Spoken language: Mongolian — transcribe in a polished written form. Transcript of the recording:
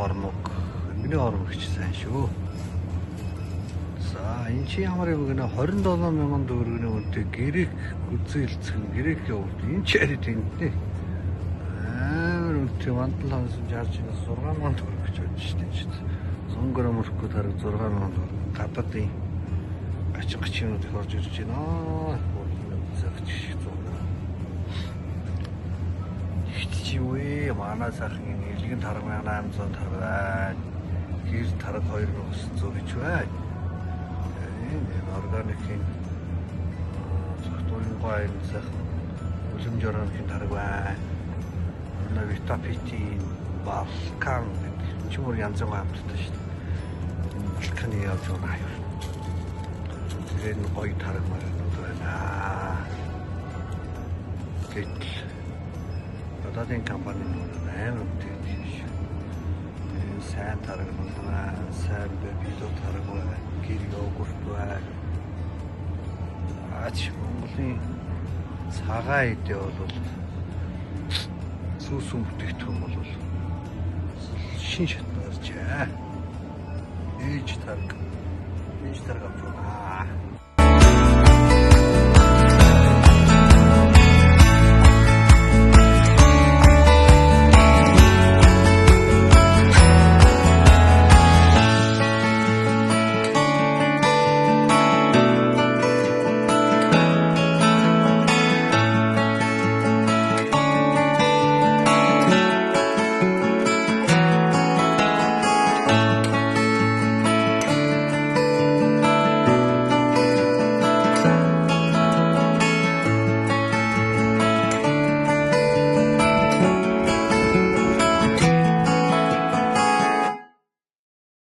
ормог, иргэний ормог ч сайн шүү. За энэ чи ямар юм гэнэ 27 мянган төгрөгийн үнэтэй гэрэг гүзээлцэх нь гэрэг явуулт энэ ч яри тэнтэй. Амар үнэтэй вантал хансан жарч энэ 6 мянган төгрөг гэж бодож штэ. Сонгор мөрөхгүй тараг 6 мянган төгрөг. Гадаадын ачинууд их орж ирж байна. Загч зурна. Чи үе манай сайхан илгэн тарга 1800 тарга. Гэр тарга 2900 гэж байна. Органикийн зөвхөн гойн сайхан үлэм жорооны тарга байна. Навитапити Балкан чимөр янз бүрийн амттай шүү дээ. Балканы явж байгаа юм. Тэгээд гоё тарга маргууд байна. Гэтэл одоогийн компани амар үнэтэй шүү. Сайн тарга байна. Сайн бибидо тарга байна. Гэр йогурт байна. Монголын цагаан идэ бол сүүс бүтээгдэхүүн бол шин шатнаарч ээж тарга авч байна.